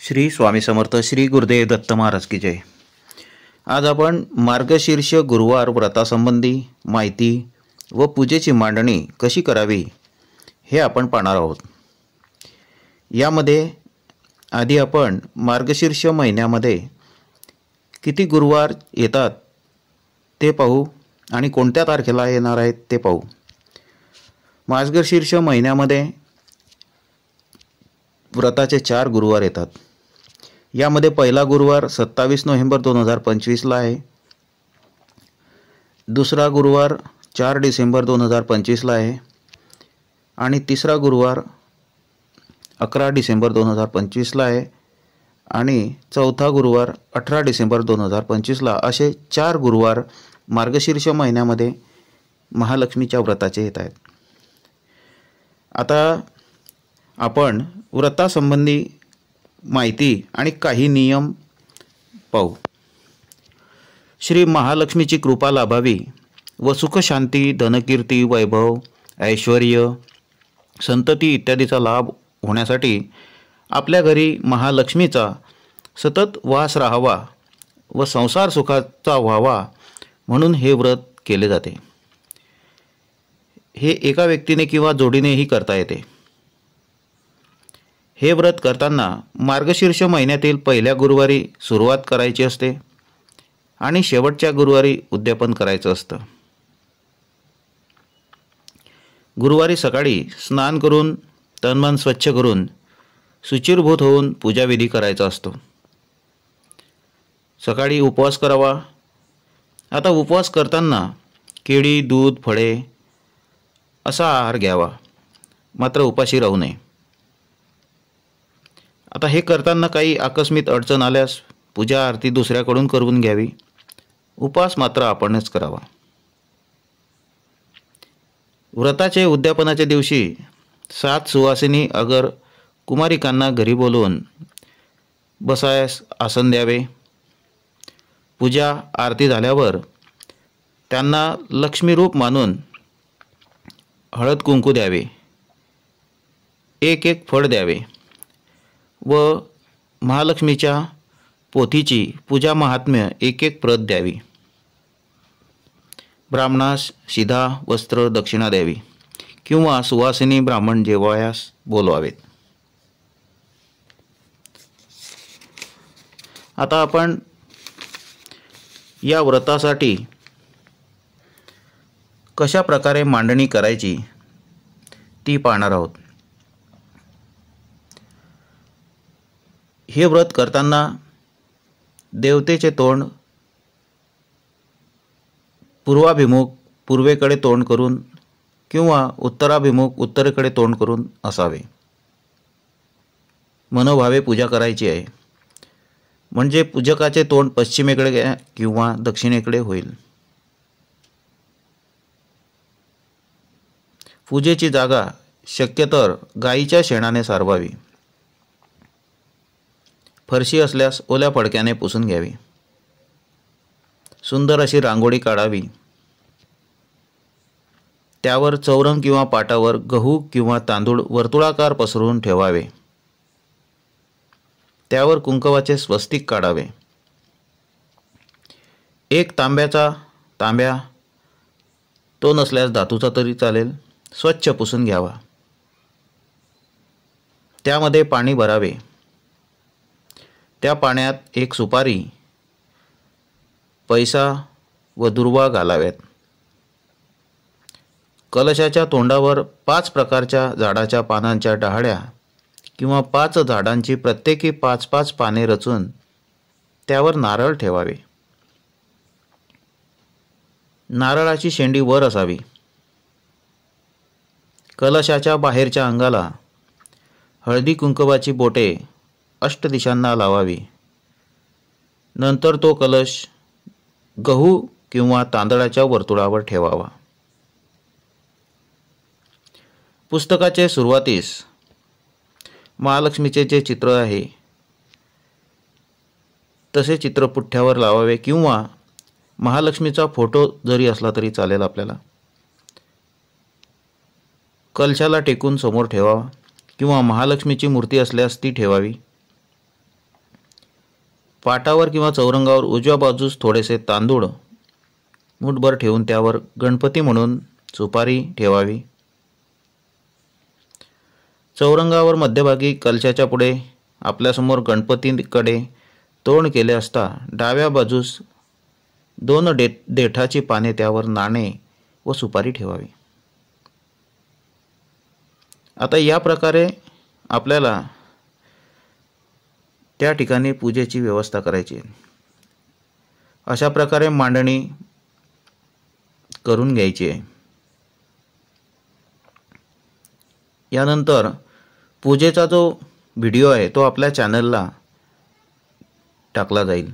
श्री स्वामी समर्थ श्री गुरुदेव दत्त महाराज की जय। आज आपण मार्गशीर्ष गुरुवार व्रतासंबंधी माहिती व पूजेची मांडणी कशी करावी हे आपण पाहणार आहोत। यामध्ये आधी आपण मार्गशीर्ष महिन्यामध्ये किती गुरुवार येतात ते पाहू आणि कोणत्या तारखेला येणार आहेत ते पाहू। मार्गशीर्ष महिन्यामध्ये व्रताचे 4 गुरुवार येतात। यामध्ये पहिला गुरुवार 27 नोव्हेंबर 2025 ला आहे। दुसरा गुरुवार 4 डिसेंबर 2025 ला आहे आणि तिसरा गुरुवार 11 डिसेंबर 2025 ला आहे आणि चौथा गुरुवार 18 डिसेंबर 2025 ला। असे 4 गुरुवार मार्गशीर्ष महिन्यामध्ये महालक्ष्मीच्या व्रताचे येत आहेत। आता आपण व्रतासंबंधी माहिती आणि काही नियम पाहू। श्री महालक्ष्मीची कृपा लाभावी व सुख शांती धनकीर्ती वैभव ऐश्वर्य संतती इत्यादीचा लाभ होण्यासाठी आपल्या घरी महालक्ष्मीचा सतत वास राहावा व संसार सुखाचा व्हावा म्हणून हे व्रत केले जाते। हे एका व्यक्तीने किंवा जोडीनेही करता येते। हे व्रत करताना मार्गशीर्ष महिन्यातील पहिल्या गुरुवारी सुरुवात करायची असते आणि शेवटच्या गुरुवारी उद्यापन करायचं असतं। गुरुवारी सकाळी स्नान करून तनमन स्वच्छ करून शुचिर्भूत होऊन पूजाविधी करायचा असतो। सकाळी उपवास करावा। आता उपवास करताना केळी दूध फळे असा आहार घ्यावा, मात्र उपाशी राहू नये। आता हे करताना काही आकस्मिक अडचण आल्यास पूजा आरती दुसऱ्याकडून करून घ्यावी, उपवास मात्र आपणच करावा। व्रताचे उद्यापनाच्या दिवशी 7 सुवासिनी अगर कुमारिकांना घरी बोलवून बसायास आसन द्यावे। पूजा आरती झाल्यावर त्यांना लक्ष्मी रूप मानून हळद कुंकू द्यावे, एक फळ द्यावे व महालक्ष्मीच्या पोथीची पूजा महात्म्य एक प्रत द्यावी। ब्राह्मणास शिधा वस्त्र दक्षिणा द्यावी किंवा सुवासिनी ब्राह्मण जेवायास बोलवावेत। आता आपण या व्रतासाठी कशा प्रकारे मांडणी करायची ती पाहणार आहोत। हे व्रत करताना देवतेचे तोंड पूर्वाभिमुख पूर्वेकडे तोंड करून किंवा उत्तराभिमुख उत्तरेकडे तोंड करून असावे। मनोभावे पूजा करायची आहे, म्हणजे पूजकाचे तोंड पश्चिमेकडे किंवा दक्षिणेकडे होईल। पूजेची जागा शक्यतर गायीच्या शेणाने सारवावी। फरशी असल्यास ओल्या फडक्याने पुसून घ्यावी। सुंदर अशी रांगोळी काढावी। त्यावर चौरंग किंवा पाटावर गहू किंवा तांदूळ वर्तुळाकार पसरवून ठेवावे। त्यावर कुंकवाचे स्वस्तिक काढावे। एक तांब्या तो नसल्यास धातूचा तरी चालेल, स्वच्छ पुसून घ्यावा। त्यामध्ये पाणी भरावे। त्या पाण्यात एक सुपारी पैसा व दुर्वा घालाव्यात। कलशाच्या तोंडावर 5 प्रकारच्या झाडाच्या पानांच्या डहाळ्या किंवा 5 झाडांची प्रत्येकी 5-5 पाने रचून त्यावर नारळ ठेवावे। नारळाची शेंडी वर असावी। कलशाच्या बाहेरच्या अंगाला हळदी कुंकवाची बोटे अष्टदिशांना लावावी। नंतर तो कलश गहू किंवा तांदळाच्या वर्तुळावर ठेवावा। पुस्तकाचे सुरुवातीस महालक्ष्मीचे जे चित्र आहे तसे चित्र पुठ्ठ्यावर लावावे किंवा महालक्ष्मीचा फोटो जरी असला तरी चालेल आपल्याला। कलशाला टेकून समोर ठेवावा किंवा महालक्ष्मीची मूर्ती असल्यास ती ठेवावी। पाटावर किंवा चौरंगावर उजव्या बाजूस थोडेसे तांदूळ मूठभर ठेवून त्यावर गणपती म्हणून सुपारी ठेवावी। चौरंगावर मध्यभागी कलशाच्या पुढे आपल्यासमोर गणपतीकडे तोंड केले असता डाव्या बाजूस 2 देठाची पाने, त्यावर नाणे व सुपारी ठेवावी। आता या प्रकारे आपल्याला त्या ठिकाणी पूजेची व्यवस्था करायची आहे। अशा प्रकारे मांडणी करून घ्यायची आहे। यानंतर पूजेचा जो व्हिडिओ आहे तो आपल्या चॅनलला टाकला जाईल।